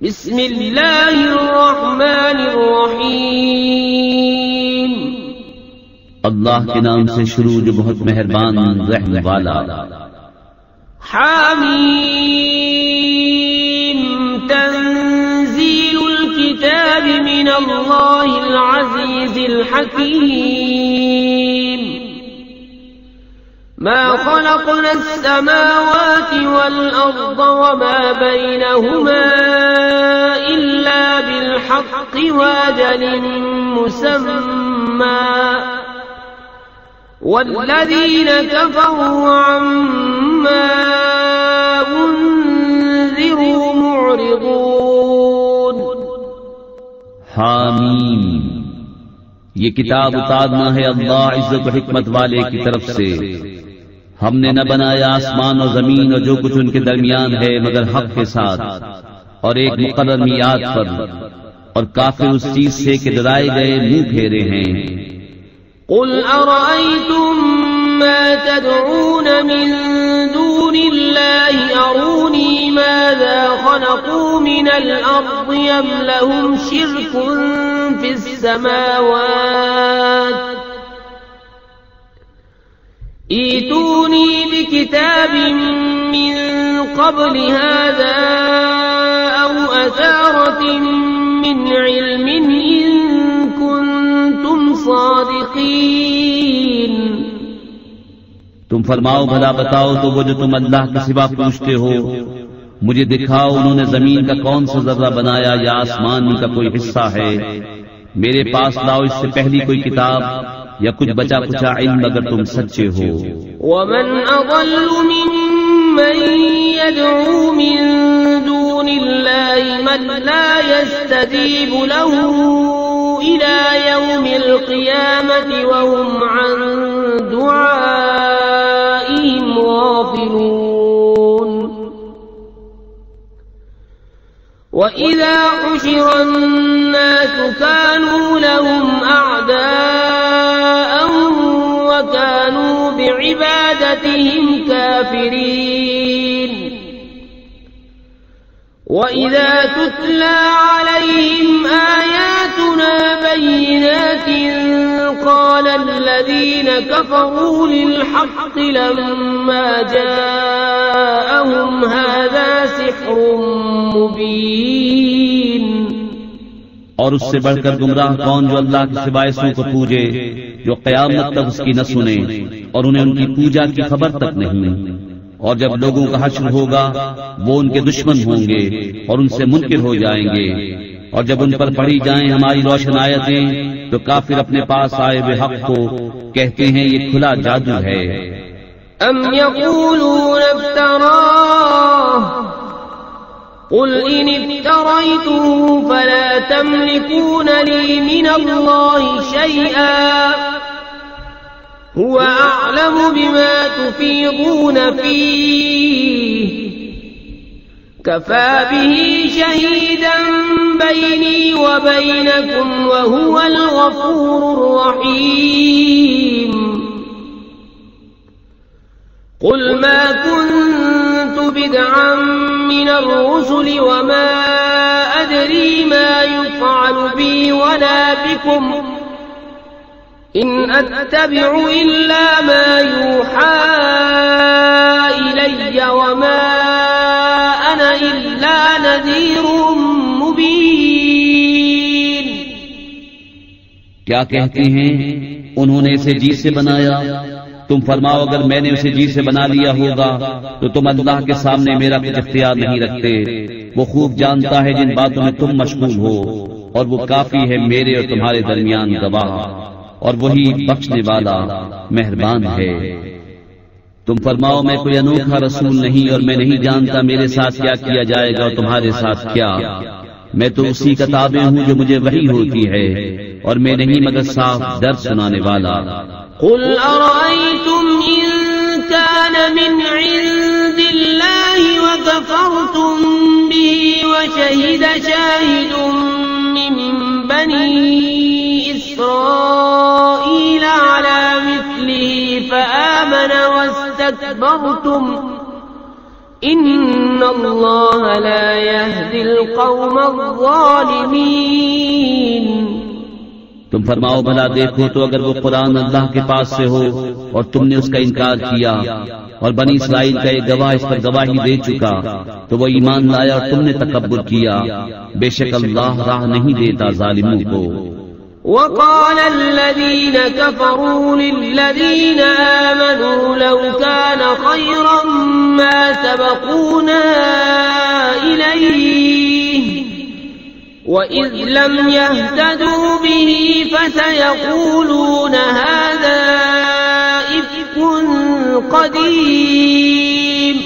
بسم اللہ الرحمن الرحیم اللہ کے نام سے شروع جو بہت مہربان رحم والا۔ حامیم تنزیل الکتاب من اللہ العزیز الحکیم۔ ما خلقنا السماوات والأرض وما بينهما إلا بالحق وأجل مسمى والذين كفروا عما أنذروا معرضون۔ حامیم، یہ کتاب اتارنا ہے اللہ عزت و حکمت والے کی طرف سے۔ ہم نے نہ بنایا آسمان اور زمین اور جو کچھ ان کے درمیان ہے مگر حق کے ساتھ اور ایک مقرر میعاد پر، اور کافر اس چیز سے کہ ڈرائے گئے منہ پھیرے ہیں۔ قل ارأيتم ما تدعون من دون الله أروني ماذا خلقوا من الأرض أم لهم شرك في السماوات ائتوني بكتاب من قبل هذا أو أثارة من علم إن كنتم صادقين۔ تم فرماؤ بھلا بتاؤ تو وہ جو تم اللہ کے سوا پوچھتے ہو، مجھے دکھاؤ انہوں نے زمین کا کون سا ذرہ بنایا یا آسمان کا کوئی حصہ ہے۔ میرے پاس لاؤ اس سے پہلی کوئی کتاب یا کچھ بچا کچا علم اگر تم سچے ہو۔ ومن اضل ممن يدعو من دون الله من لا يستجيب له إلى يوم القيامة وهم عن دعائهم غافلون۔ وإذا حشر الناس كانوا لهم أعداء وكانوا بعبادتهم كافرين۔ وإذا تتلى عليهم آياتنا بينات قال الذين كفروا للحق لما جاءهم هذا سحر مبين۔ اور اس سے بڑھ کر گمراہ کون جو اللہ کے سوائے سو کو پوجے، جو قیامت تک اس کی نہ سنے اور انہیں ان کی پوجا کی خبر تک نہیں۔ اور جب لوگوں کا حشر ہوگا وہ ان کے دشمن ہوں گے اور ان سے منکر ہو جائیں گے، اور جب ان پر پڑھی جائیں ہماری روشن آیتیں تو کافر اپنے پاس آئے ہوئے حق کو کہتے ہیں یہ کھلا جادو ہے۔ ام یقولون افتراہ قل ان افتریته فلا تملكون لي من الله شيئا هو أعلم بما تفيضون فيه كفى به شهيدا بيني وبينكم وهو الغفور الرحيم۔ قل ما كنت بدعا من الرسل وما أدري ما يفعل بي ولا بكم إن أتبع إلا ما يوحى إلي وما أنا إلا نذير مبين۔ کیا کہتے ہیں انہوں نے اسے جی سے بنایا؟ تم فرماؤ اگر میں نے اسے جی سے بنا لیا ہوگا تو تم اللہ کے سامنے میرا کچھ اختیار نہیں رکھتے۔ وہ خوب جانتا ہے جن باتوں میں تم مشغول ہو، اور وہ کافی ہے میرے اور تمہارے درمیان گواہ، اور وہی بخشنے والا مہربان ہے۔ تم فرماؤ میں کوئی انوکھا رسول نہیں اور میں نہیں جانتا میرے ساتھ کیا کیا جائے گا اور تمہارے ساتھ کیا۔ میں تو اسی کا تابع ہوں جو مجھے وحی ہوتی ہے، اور میں نہیں مگر صاف درد سنانے والا۔ قل ارأيتم إن كان من عند الله وكفرتم به وشهد شاهد من بني إسرائيل على مثله فآمن واستكبرتم إن الله لا يهدي القوم الظالمين. تم فرماؤ بھلا دیکھو تو اگر وہ قرآن اللہ کے پاس سے ہو اور تم نے اس کا انکار کیا اور بنی اسرائیل کا ایک گواہ اس پر گواہی دے چکا تو وہ ایمان لایا اور تم نے تکبر کیا، بے شک اللہ راہ نہیں دیتا ظالموں کو. وقال الذين كفروا للذين آمنوا لو كان خيرا ما سبقونا إليه وإذ لم يهتدوا به فسيقولون هذا إفك قديم.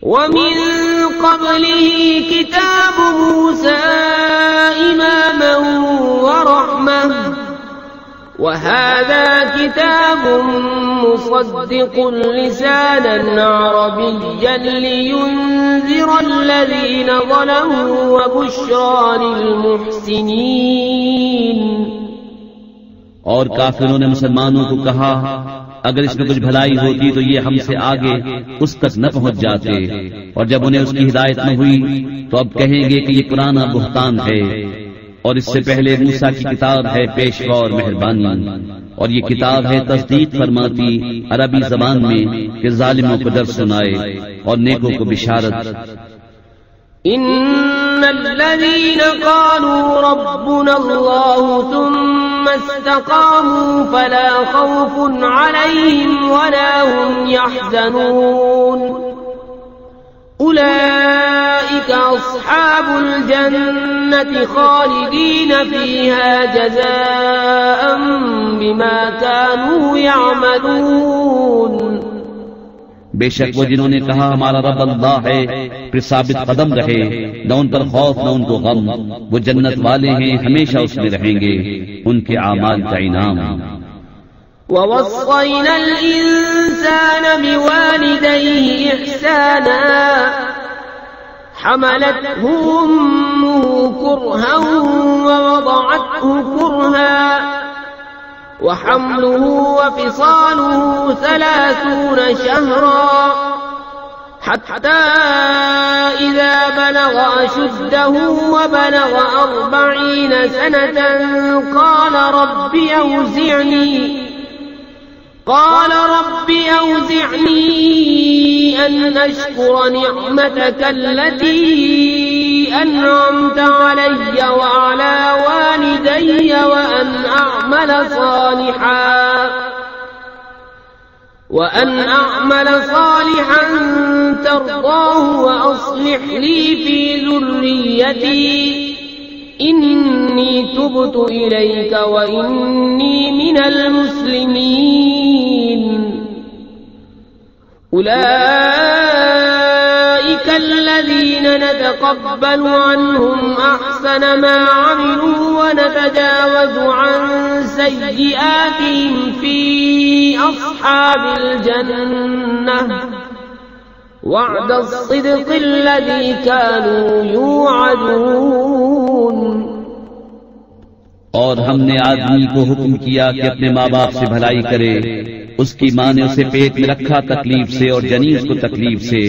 ومن قبله كتاب موسى إماما ورحمة وهذا كتاب مصدق لسانا عربيا لينذر الذين ظلموا وبشرى للمحسنين. اور کافروں نے مسلمانوں کو کہا اگر اس میں کچھ بھلائی ہوتی تو یہ ہم سے آگے اس تک نہ پہنچ جاتے، اور جب انہیں اس کی ہدایت نہ ہوئی تو اب کہیں گے کہ یہ پرانا بہتان ہے، اور اس سے پہلے موسیٰ کی کتاب ہے پیشوا اور مہربانی، اور یہ کتاب ہے تصدیق فرماتی عربی زبان میں کہ ظالموں کو ڈر سنائے اور نیکوں کو بشارت. ان الذين قالوا ربنا الله ثم استقاموا فلا خوف عليهم ولا هم يحزنون اولئك اصحاب الجنة خالدين فيها جزاء بما كانوا يعملون. بے شک وہ جنہوں نے کہا ہمارا رب اللہ ہے پھر ثابت قدم رہے، نہ ان پر خوف نہ ان کو غم، وہ جنت والے ہیں ہمیشہ اس میں رہیں گے، ان کے اعمال کا انعام. ووصينا الإنسان بوالديه إحسانا حملته أمه كرها ووضعته كرها وحمله وفصاله 30 شهرا حتى إذا بلغ أشده وبلغ 40 سنة قال رب أوزعني أن أشكر نعمتك التي أنعمت علي وعلى والدي وأن أعمل صالحا ترضاه وأصلح لي في ذريتي إني تبت إليك وإني من المسلمين. أولئك الذين نتقبل عنهم أحسن ما عملوا ونتجاوز عن سيئاتهم في أصحاب الجنة وعد الصدق الذي كانوا يوعدون. اور ہم نے آدمی کو حکم کیا کہ اپنے ماں باپ سے بھلائی کرے. اس کی ماں نے اسے پیٹ میں رکھا تکلیف سے اور جنی اس کو تکلیف سے،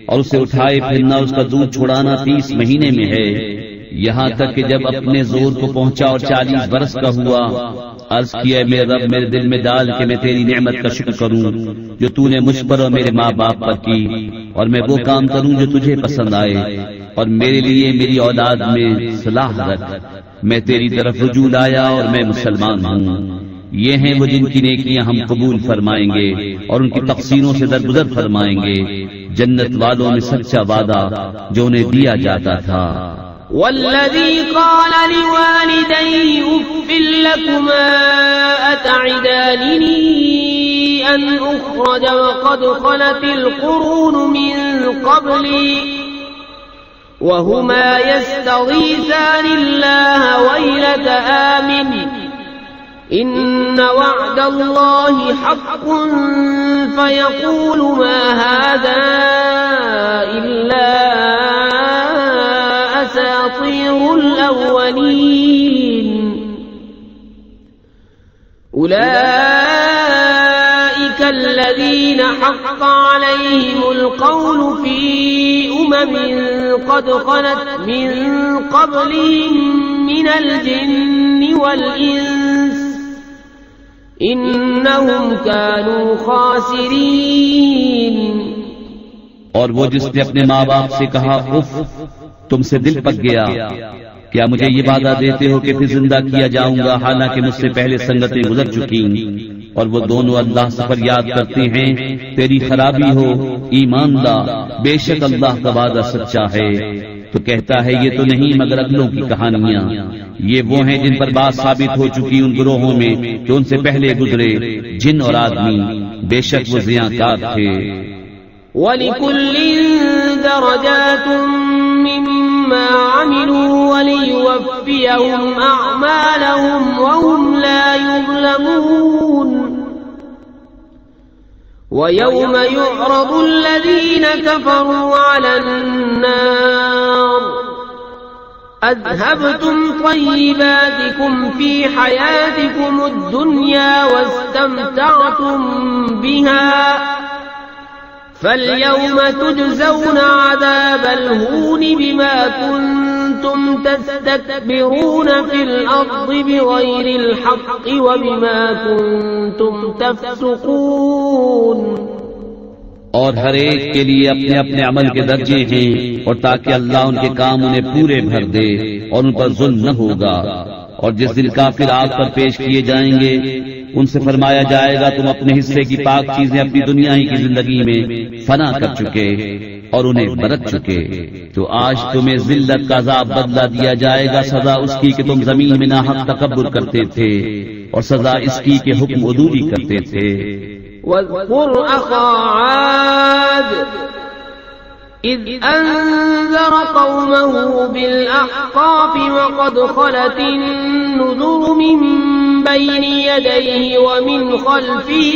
اور اسے اٹھائے پھرنا اس کا دودھ چھڑانا 30 مہینے میں ہے، یہاں تک کہ جب اپنے زور کو پہنچا اور 40 برس کا ہوا. عرض کیا میرے رب میرے دل میں ڈال کہ میں تیری نعمت کا شکر کروں جو تو نے مجھ پر اور میرے ماں باپ پر کی، اور میں وہ کام کروں جو تجھے پسند آئے، اور میرے لیے میری اولاد میں صلاح رکھ. میں تیری طرف رجوع لایا اور میں مسلمان ہوں. یہ ہیں وہ جن کی نیکیاں ہم قبول فرمائیں گے اور ان کی تقصیروں سے درگزر فرمائیں گے. جنت والوں میں سچا وعدہ جو انہیں دیا جاتا تھا. والذي قال لوالديه أف لكما أتعدانني أن أخرج وقد خلت القرون من قبلي وهما يستغيثان الله ويلك آمن إن وعد الله حق فيقول ما هذا إلا أساطير الأولين. أولئك الذين حق عليهم القول أمم قد خلت من قبلهم من الجن والإنس إنهم كانوا خاسرين. اور وہ جس نے اپنے ماں باپ سے کہا اف تم سے دل پک گیا، کیا مجھے یہ وعدہ دیتے ہو کہ پھر زندہ کیا جاؤں گا حالانکہ مجھ سے پہلے سنگتیں گزر چکی. اور وہ دونوں اللہ سے فریاد کرتے ہیں تیری خرابی ہو ایمان لا، بے شک اللہ کا وعدہ سچا ہے. تو کہتا ہے یہ تو نہیں مگر اگلوں کی کہانیاں، یہ وہ ہیں جن پر بات ثابت ہو چکی ان گروہوں میں جو ان سے پہلے گزرے جن اور آدمی، بے شک وہ زیانکار تھے. وَلِكُلٍّ دَرَجَاتٌ مِّمَّا عَمِلُوا وَلِيُوَفِّيَهُمْ أَعْمَالَهُمْ وَهُمْ لَا يُظْلَمُونَ. وَيَوْمَ يُعْرَضُ الَّذِينَ كَفَرُوا عَلَى النَّارِ أَذْهَبْتُمْ طَيِّبَاتِكُمْ فِي حَيَاتِكُمُ الدُّنْيَا وَاسْتَمْتَعْتُمْ بِهَا فَالْيَوْمَ تُجْزَوْنَ عَذَابَ الْهُونِ بِمَا كُنتُمْ تَسْتَكْبِرُونَ فِي الْأَرْضِ بِغَيْرِ الْحَقِّ وَبِمَا كُنتُمْ تَفْسُقُونَ. اور ہر ایک کے لیے اپنے اپنے عمل کے درجے ہیں، اور تاکہ اللہ ان کے کام انہیں پورے بھر دے اور ان پر ظلم نہ ہوگا. اور جس دن کافر آگ پر پیش کیے جائیں گے ان سے فرمایا جائے گا تم اپنے حصے کی پاک چیزیں اپنی دنیا ہی کی زندگی میں فنا کر چکے اور انہیں برت چکے، تو آج تمہیں ذلت کا عذاب بدلہ دیا جائے گا، سزا اس کی کہ تم زمین میں ناحق تکبر کرتے تھے، اور سزا اس کی کہ حکم عدولی کرتے تھے. واذكر أخا عاد إذ أنذر قومه بالأحقاف وقد خلت النذر من بين يديه ومن خلفه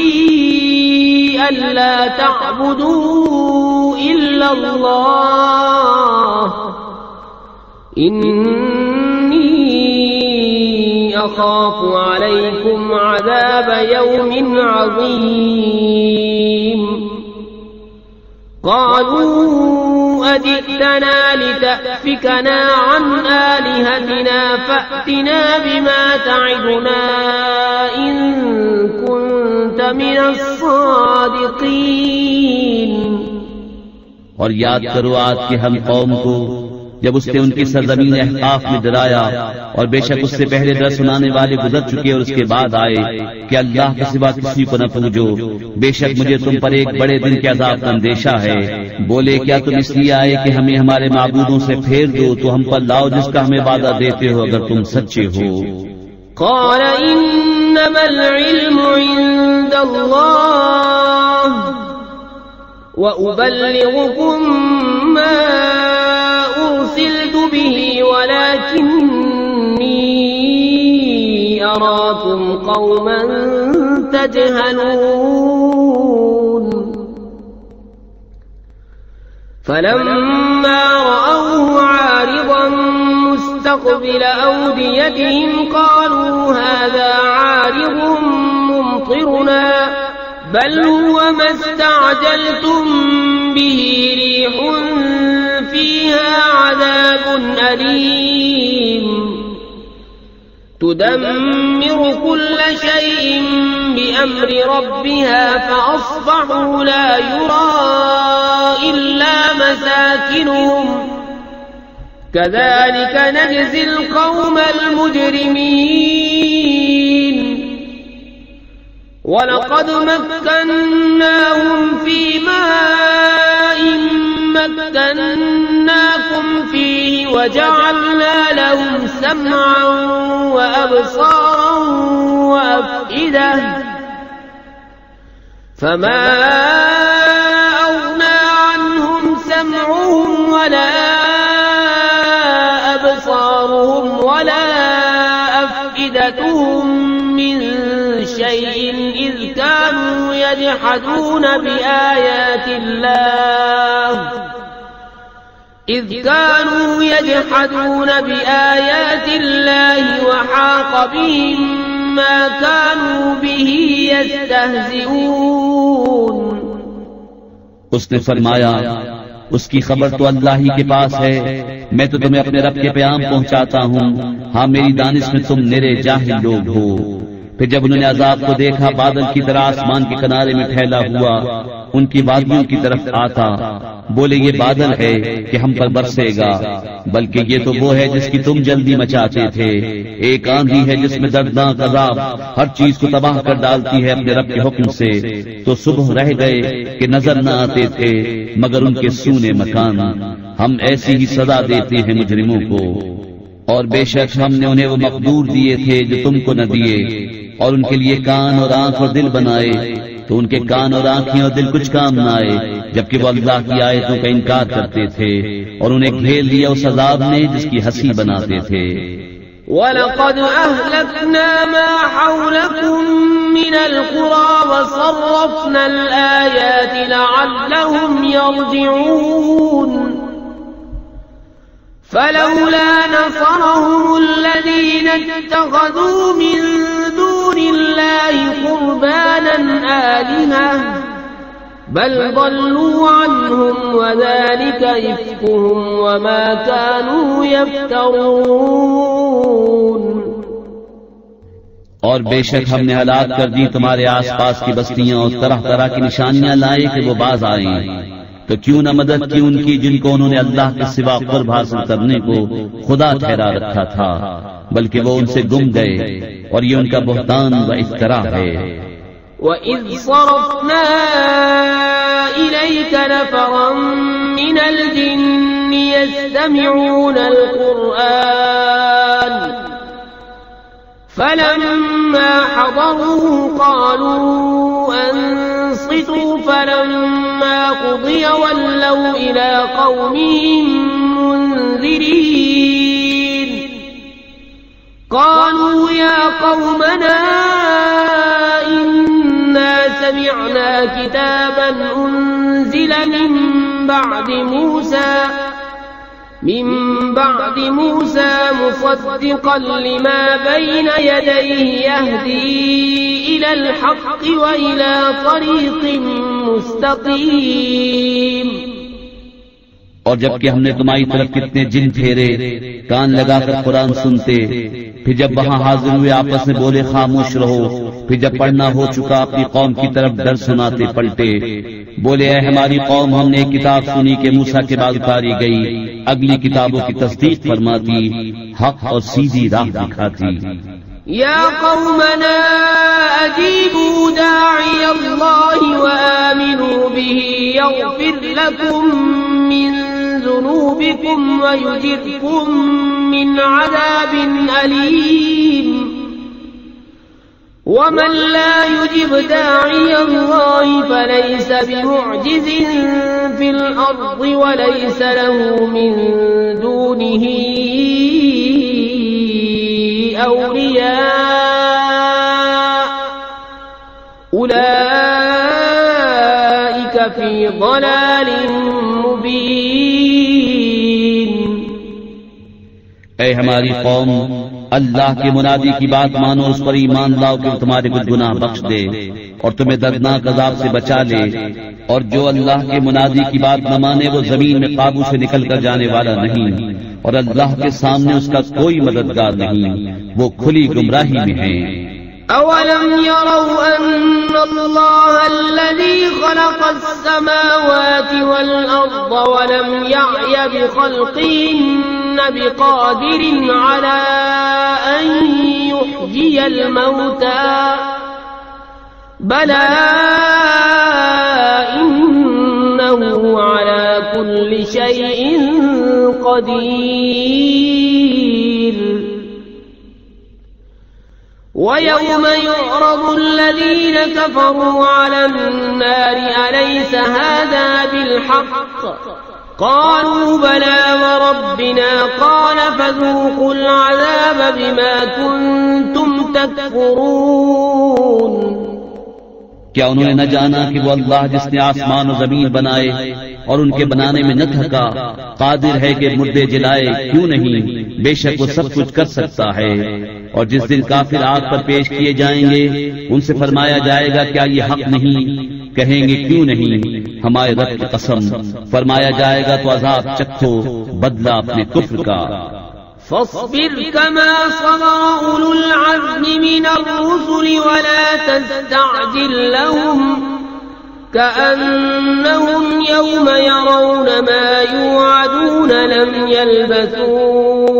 ألا تعبدوا إلا الله أخاف عليكم عذاب يوم عظيم. قالوا أجئتنا لتأفكنا عن آلهتنا فأتنا بما تعدنا إن كنت من الصادقين. اور یاد کرو آج کے ہم قوم کو جب اس نے ان کی سرزمین احقاف میں ڈرایا، اور بے شک اس سے پہلے ڈر سنانے والے گزر چکے اور اس کے بعد آئے کہ اللہ کے سوا کسی کو نہ پوجو، بے شک مجھے تم پر ایک بڑے دن کے عذاب کا اندیشہ ہے. بولے کیا تم اس لیے آئے کہ ہمیں ہمارے معبودوں سے پھیر دو تو ہم پر لاؤ جس کا ہمیں وعدہ دیتے ہو اگر تم سچے ہو. قال انما العلم عند الله وأبلغكم ما أرسلت به ولكني أراكم قوما تجهلون. فلما رأوه عارضا مستقبل أوديتهم قالوا هذا عارض ممطرنا بل هو ما استعجلتم به ريح فيها عذاب أليم تدمر كل شيء بأمر ربها فأصبحوا لا يرى إلا مساكنهم كذلك نجزي القوم المجرمين. وَلَقَدْ مَكَّنَّاهُمْ فِي مَاءٍ مَكَّنَّاكُمْ فِيهِ وَجَعَلْنَا لَهُمْ سَمْعًا وَأَبْصَارًا وَأَفْئِدَةً فَمَا أَغْنَى عَنْهُمْ سَمْعُهُمْ وَلَا أَبْصَارُهُمْ وَلَا أَفْئِدَتُهُمْ مِنْ شيء إذ كانوا يجحدون بآيات الله وحاق بهم ما كانوا به يستهزئون. اس نے فرمایا اس کی خبر تو اللہ ہی کے پاس ہے، میں تو تمہیں اپنے رب کے پیام پہنچاتا ہوں، ہاں میری دانش میں تم نرے جاہل لوگ ہو۔ پھر جب انہوں نے عذاب کو دیکھا بادل کی طرح آسمان کے کنارے میں پھیلا ہوا ان کی وادیوں کی طرف آتا، بولے یہ بادل ہے کہ ہم پر برسے گا، بلکہ یہ تو وہ ہے جس کی تم جلدی مچاتے تھے، ایک آندھی ہے جس میں دردناک عذاب ہر چیز کو تباہ کر ڈالتی ہے اپنے رب کے حکم سے، تو صبح رہ گئے کہ نظر نہ آتے تھے مگر ان کے سونے مکان، ہم ایسی ہی سزا دیتے ہیں مجرموں کو۔ اور بے شک ہم نے انہیں وہ مقدور دیے تھے جو تم کو نہ دیے، اور ان کے لیے کان اور آنکھ اور دل بنائے، تو ان کے کان اور آنکھیں اور دل کچھ کام نہ آئے، جبکہ وہ اللہ کی آیتوں کا انکار کرتے تھے، اور انہیں گھیر لیا اس عذاب نے جس کی ہنسی بناتے تھے۔ وَلَقَدْ أَهْلَكْنَا مَا حَوْلَكُمْ مِنَ الْقُرَى وَصَرَّفْنَا الْآيَاتِ لَعَلَّهُمْ يَرْجِعُونَ فَلَوْلَا نَصَرَهُمُ الَّذِينَ اتَّخَذُوا مِن دُونِ اللَّهِ قُرْبَانًا آلِهَةً بَلْ ضَلُّوا عَنْهُمْ وَذَلِكَ إِفْكُهُمْ وَمَا كَانُوا يَفْتَرُونَ۔ اور بے شک ہم نے ہلاک کر دی تمہارے آس پاس کی بستیاں اور طرح طرح کی نشانیاں لائے کہ وہ باز آئیں، تو کیوں نہ مدد کی ان کی جن کو انہوں نے اللہ کے سوا قرب حاصل کرنے کو خدا ٹھہرا رکھا تھا، بلکہ وہ ان سے گم گئے، اور یہ ان کا بہتان و افترا ہے۔ وَإِذْ صَرَفْنَا إِلَيْكَ نَفَرًا مِّنَ الْجِنِّ يَسْتَمِعُونَ الْقُرْآنَ فَلَمَّا حَضَرُوهُ قَالُوا أَنصِتُوا فَلَمَّا قُضِيَ وَلَّوْا إِلَى قَوْمِهِم مُّنذِرِينَ قَالُوا يَا قَوْمَنَا إِنَّا سَمِعْنَا كِتَابًا أُنزِلَ من بعد موسى مصدقا لما بين يديه يهدي إلى الحق وإلى طريق مستقيم۔ اور جبکہ ہم نے تمہاری طرف کتنے جن پھیرے کان لگا کر قرآن سنتے، پھر جب وہاں حاضر ہوئے آپس میں بولے خاموش رہو، پھر جب پڑھنا ہو چکا اپنی قوم کی طرف ڈر سناتے پلٹے، بولے اے ہماری قوم ہم نے ایک کتاب سنی کہ موسیٰ کے بعد اتاری گئی، اگلی کتابوں کی تصدیق فرماتی، حق اور سیدھی راہ دکھاتی۔ یا قومنا اجیبوا داعی اللہ وآمنوا به یغفر لکم من ذنوبکم ویجرکم من عذاب علیم ومن لا يجب داعی اللہ فلیس بمعجز فی الارض وليس له من دونه اولیاء اولئک فی ضلال مبین۔ اے ہماری قوم، اللہ کے منادی کی بات مانو، اس پر ایمان لاؤ کہ تمہارے کچھ گناہ بخش دے اور تمہیں دردناک عذاب سے بچا لے، اور جو اللہ کے منادی کی بات نہ مانے وہ زمین میں قابو سے نکل کر جانے والا نہیں، اور اللہ کے سامنے اس کا کوئی مددگار نہیں، وہ کھلی گمراہی میں ہے۔ اولم يروا ان اللہ الذي خلق السماوات والارض ولم يعي بخلقهن بقادر على ان يحيي الموتى بلى انه على كل شيء قدير۔ وَيَوْمَ يُعْرَضُ الَّذِينَ كَفَرُوا عَلَى النَّارِ أَلَيْسَ هَذَا بِالْحَقِّ قَالُوا بَلَى وَرَبِّنَا قَالَ فَذُوقُوا الْعَذَابَ بِمَا كُنتُمْ تَكْفُرُونَ۔ کیا انہوں نے نہ جانا کہ وہ اللہ جس نے آسمان و زمین بنائے اور ان کے بنانے میں نہ تھکا، قادر ہے کہ مردے جلائے، کیوں نہیں، بے شک وہ سب کچھ کر سکتا ہے۔ اور جس دن کافر آگ پر پیش کیے جائیں گے ان سے فرمایا جائے گا کیا یہ حق نہیں کہیں گے کیوں نہیں، ہمارے رب کی قسم، فرمایا جائے گا تو عذاب چکھو بدلہ اپنے کفر کا۔ فاصبر كما صبر أولو العزم من الرسل ولا تستعجل لهم كأنهم يوم يرون ما يوعدون لم يلبثوا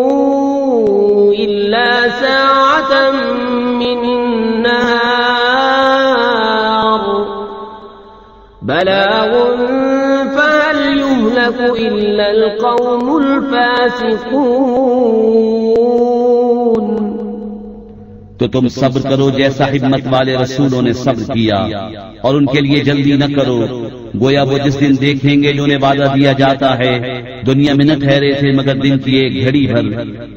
إلا ساعة من النهار بلاغ فهل يهلك إلا القوم الفاسقون۔ تو تم صبر کرو جیسا حکمت والے رسولوں نے صبر کیا، اور ان کے لیے جلدی نہ کرو، گویا وہ جس دن دیکھیں گے جو انہیں وعدہ دیا جاتا ہے، دنیا میں نہ ٹھہرے تھے مگر دن کی ایک گھڑی بھر،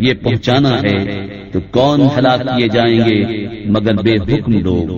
یہ پہنچانا ہے، تو کون ہلاک کیے جائیں گے مگر بے حکم لوگ۔